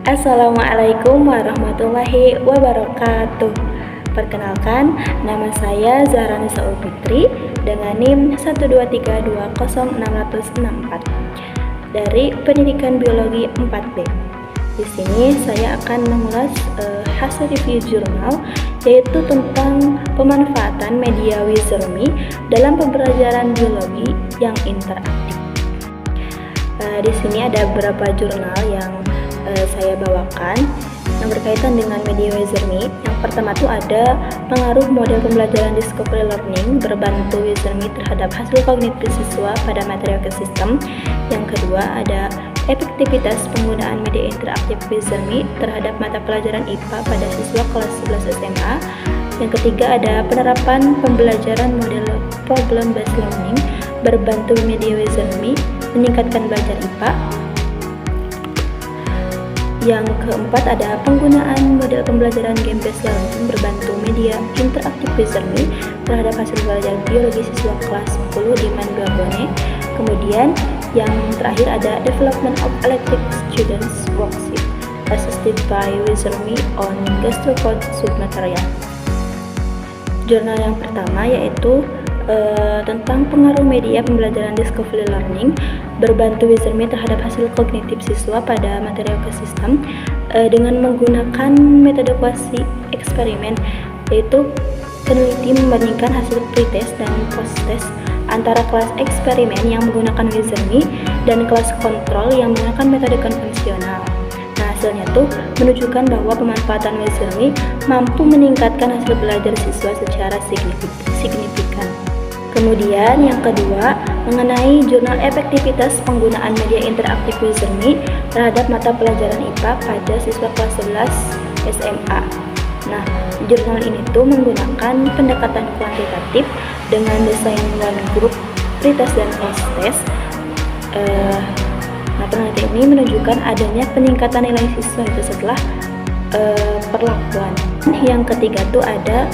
Assalamualaikum warahmatullahi wabarakatuh. Perkenalkan, nama saya Zahra Nisa Ulfitri dengan NIM 123206664 dari Pendidikan Biologi 4B. Di sini saya akan mengulas hasil review jurnal, yaitu tentang pemanfaatan media Wizard.me dalam pembelajaran biologi yang interaktif. Di sini ada beberapa jurnal yang saya bawakan yang berkaitan dengan media Wizard.me. Yang pertama itu ada pengaruh model pembelajaran discovery learning berbantu Wizard.me terhadap hasil kognitif siswa pada materi ekosistem. Yang kedua ada efektivitas penggunaan media interaktif Wizard.me terhadap mata pelajaran IPA pada siswa kelas 11 SMA. Yang ketiga ada penerapan pembelajaran model problem based learning berbantu media Wizard.me meningkatkan belajar IPA. Yang keempat ada penggunaan model pembelajaran game based learning berbantu media interaktif Wizard.me terhadap hasil belajar biologi siswa kelas 10 di Mandua Bone. Kemudian yang terakhir ada development of electric students worksheet assisted by Wizard.me on gastrocode submaterial. Jurnal yang pertama yaitu tentang pengaruh media pembelajaran discovery learning berbantu Wizard.me terhadap hasil kognitif siswa pada materi ekosistem dengan menggunakan metode kuasi eksperimen, yaitu peneliti membandingkan hasil pretest dan post-test antara kelas eksperimen yang menggunakan Wizard.me dan kelas kontrol yang menggunakan metode konvensional. Nah, hasilnya tuh menunjukkan bahwa pemanfaatan Wizard.me mampu meningkatkan hasil belajar siswa secara signifikan. Kemudian yang kedua mengenai jurnal efektivitas penggunaan media interaktif Wizard.me terhadap mata pelajaran IPA pada siswa kelas 11 SMA. Nah, jurnal ini tuh menggunakan pendekatan kuantitatif dengan desain one group pretest dan post-test. Penelitian ini menunjukkan adanya peningkatan nilai siswa itu setelah perlakuan. Yang ketiga tuh ada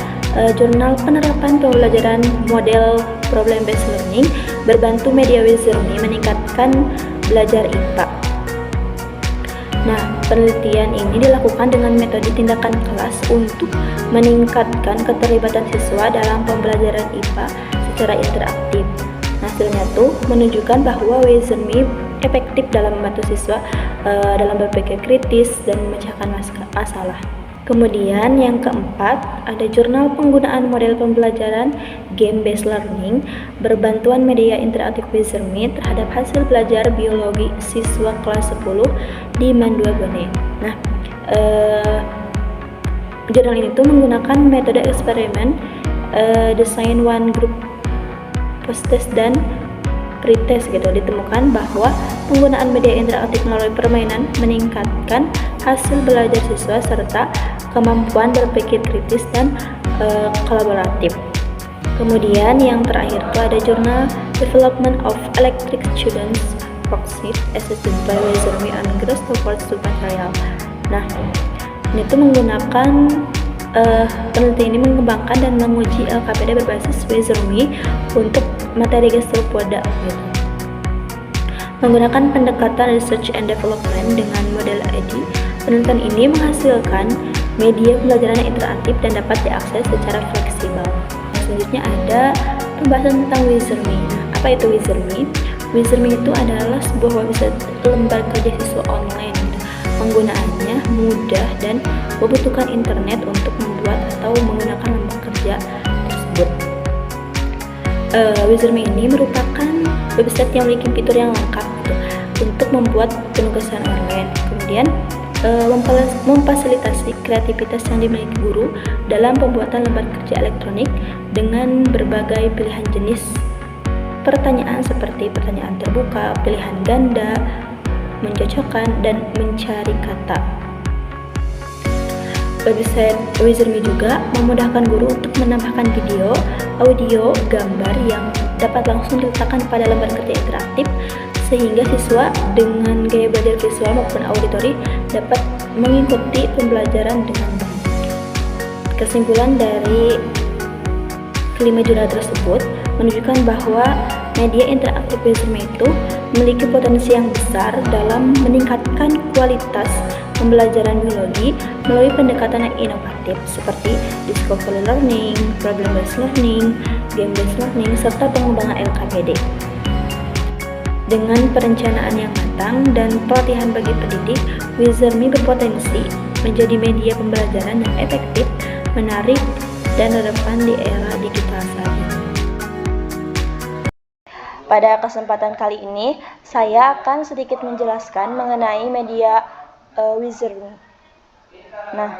jurnal penerapan pembelajaran model problem based learning berbantu media Wizard.me meningkatkan belajar IPA. Nah, penelitian ini dilakukan dengan metode tindakan kelas untuk meningkatkan keterlibatan siswa dalam pembelajaran IPA secara interaktif. Hasilnya tuh menunjukkan bahwa Wizard.me efektif dalam membantu siswa dalam berpikir kritis dan memecahkan masalah. Kemudian yang keempat ada jurnal penggunaan model pembelajaran game based learning berbantuan media interaktif Wizard.me terhadap hasil belajar biologi siswa kelas 10 di Mandua Bone. Nah, jurnal ini tuh menggunakan metode eksperimen, desain one group post-test dan pretest gitu. Ditemukan bahwa penggunaan media interaktif melalui permainan meningkatkan hasil belajar siswa serta kemampuan berpikir kritis dan kolaboratif. Kemudian yang terakhir itu ada jurnal Development of Electric Students Worksheet assisted by Wizard.me on gastrocode submaterial. Nah, ini tuh menggunakan peneliti ini mengembangkan dan menguji LKPD berbasis Wizard.me untuk materi gastropoda gitu. Menggunakan pendekatan research and development dengan model EDI, penelitian ini menghasilkan media pembelajaran yang interaktif dan dapat diakses secara fleksibel. Selanjutnya ada pembahasan tentang Wizard.me. Nah, apa itu Wizard.me? Wizard.me itu adalah sebuah website lembaga beasiswa online. Penggunaannya mudah dan membutuhkan internet untuk membuat atau menggunakan lembar kerja tersebut. Wizard.me ini merupakan website yang memiliki fitur yang lengkap gitu, untuk membuat penugasan online. Kemudian memfasilitasi kreativitas yang dimiliki guru dalam pembuatan lembar kerja elektronik dengan berbagai pilihan jenis pertanyaan seperti pertanyaan terbuka, pilihan ganda, mencocokkan, dan mencari kata. Website Wizard.me juga memudahkan guru untuk menambahkan video, audio, gambar yang dapat langsung diletakkan pada lembar kerja interaktif sehingga siswa dengan gaya belajar visual maupun auditori dapat mengikuti pembelajaran dengan baik. Kesimpulan dari kelima jurnal tersebut menunjukkan bahwa media interaktif Wizard.me itu memiliki potensi yang besar dalam meningkatkan kualitas pembelajaran biologi melalui pendekatan yang inovatif seperti discovery learning, problem-based learning, game-based learning, serta pengembangan LKPD. Dengan perencanaan yang matang dan pelatihan bagi pendidik, Wizardme berpotensi menjadi media pembelajaran yang efektif, menarik, dan relevan di era digital saat ini. Pada kesempatan kali ini, saya akan sedikit menjelaskan mengenai media Wizardme. Nah,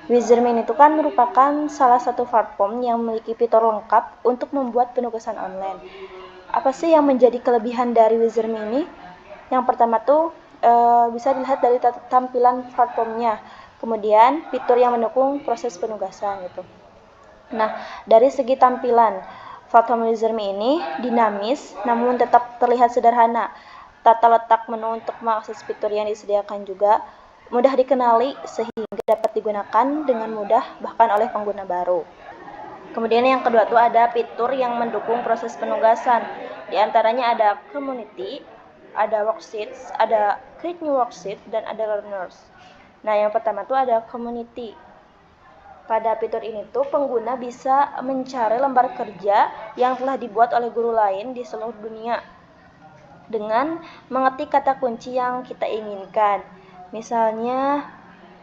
Wizardme itu kan merupakan salah satu platform yang memiliki fitur lengkap untuk membuat penugasan online. Apa sih yang menjadi kelebihan dari Wizardme ini? Yang pertama tuh bisa dilihat dari tampilan platformnya, kemudian fitur yang mendukung proses penugasan gitu. Nah, dari segi tampilan, platform Wizardme ini dinamis namun tetap terlihat sederhana. Tata letak menu untuk mengakses fitur yang disediakan juga mudah dikenali sehingga dapat digunakan dengan mudah bahkan oleh pengguna baru. Kemudian yang kedua tuh ada fitur yang mendukung proses penugasan. Di antaranya ada community, ada worksheets, ada create new worksheet, dan ada learners. Nah, yang pertama tuh ada community. Pada fitur ini tuh pengguna bisa mencari lembar kerja yang telah dibuat oleh guru lain di seluruh dunia dengan mengetik kata kunci yang kita inginkan. Misalnya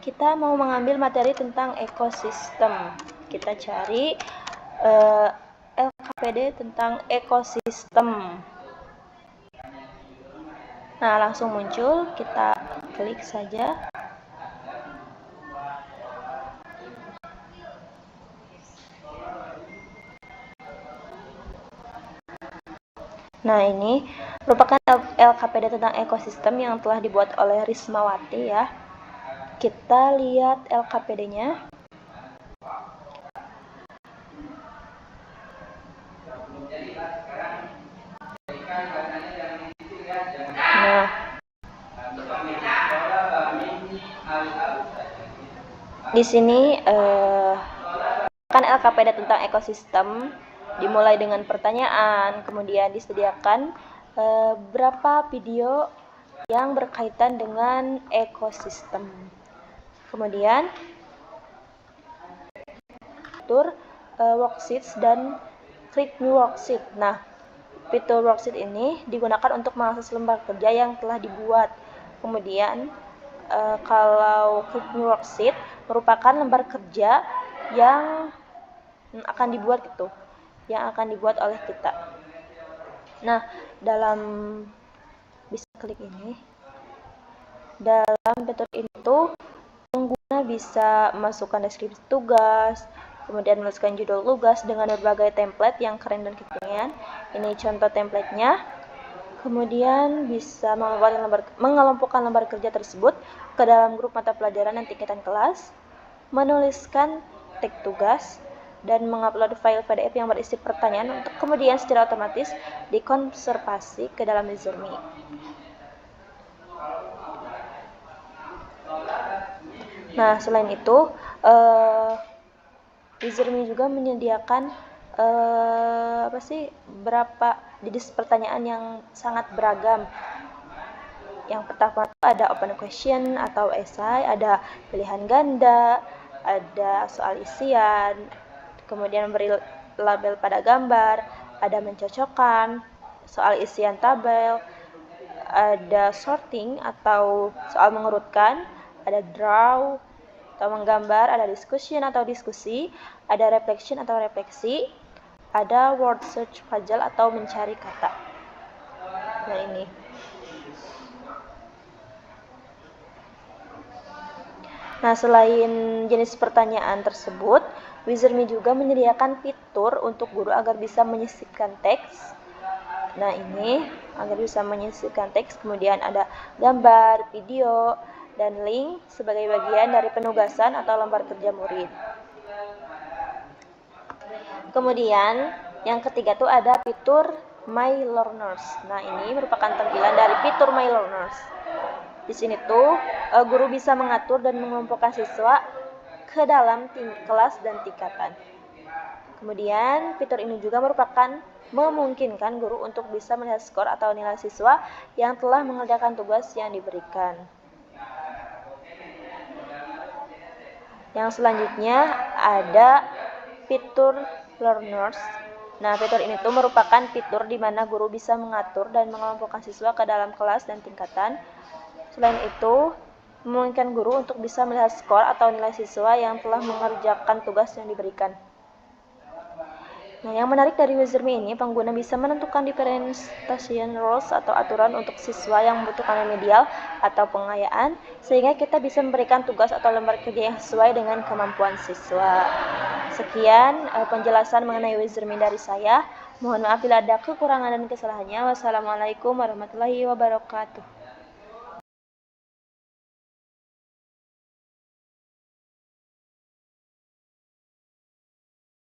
kita mau mengambil materi tentang ekosistem, kita cari LKPD tentang ekosistem. Nah, langsung muncul, kita klik saja. Nah, ini merupakan LKPD tentang ekosistem yang telah dibuat oleh Rismawati ya. Kita lihat LKPD-nya. Nah, di sini kan LKPD tentang ekosistem dimulai dengan pertanyaan, kemudian disediakan berapa video yang berkaitan dengan ekosistem. Kemudian fitur worksheets dan create new worksheet. Nah, fitur worksheet ini digunakan untuk mengakses lembar kerja yang telah dibuat. Kemudian kalau create new worksheet merupakan lembar kerja yang akan dibuat gitu, yang akan dibuat oleh kita. Nah, dalam bisa klik ini, dalam fitur itu pengguna bisa memasukkan deskripsi tugas, kemudian menuliskan judul tugas dengan berbagai template yang keren dan kekinian. Ini contoh template-nya. Kemudian bisa mengelompokkan lembar kerja tersebut ke dalam grup mata pelajaran dan tingkatan kelas, menuliskan teks tugas, dan mengupload file PDF yang berisi pertanyaan untuk kemudian secara otomatis dikonservasi ke dalam Wizardme. Nah, selain itu, Wizardme juga menyediakan beberapa jenis pertanyaan yang sangat beragam. Yang pertama ada open question atau esai, ada pilihan ganda, ada soal isian, kemudian memberi label pada gambar, ada mencocokkan, soal isian tabel, ada sorting atau soal mengurutkan, ada draw atau menggambar, ada discussion atau diskusi, ada reflection atau refleksi, ada word search puzzle atau mencari kata. Nah, ini. Nah, selain jenis pertanyaan tersebut, Wizardme juga menyediakan fitur untuk guru agar bisa menyisipkan teks. Nah, ini agar bisa menyisipkan teks, kemudian ada gambar, video, dan link sebagai bagian dari penugasan atau lembar kerja murid. Kemudian yang ketiga tuh ada fitur My Learners. Nah, ini merupakan tampilan dari fitur My Learners. Di sini tuh guru bisa mengatur dan mengelompokkan siswa ke dalam kelas dan tingkatan. Kemudian fitur ini juga merupakan memungkinkan guru untuk bisa melihat skor atau nilai siswa yang telah mengerjakan tugas yang diberikan. Yang selanjutnya ada fitur learners. Nah, fitur ini tuh merupakan fitur di mana guru bisa mengatur dan mengelompokkan siswa ke dalam kelas dan tingkatan. Selain itu, memungkinkan guru untuk bisa melihat skor atau nilai siswa yang telah mengerjakan tugas yang diberikan. Nah, yang menarik dari Wizardme ini, pengguna bisa menentukan differentiation rules atau aturan untuk siswa yang membutuhkan remedial atau pengayaan, sehingga kita bisa memberikan tugas atau lembar kerja yang sesuai dengan kemampuan siswa. Sekian penjelasan mengenai Wizardme dari saya. Mohon maaf bila ada kekurangan dan kesalahannya. Wassalamualaikum warahmatullahi wabarakatuh.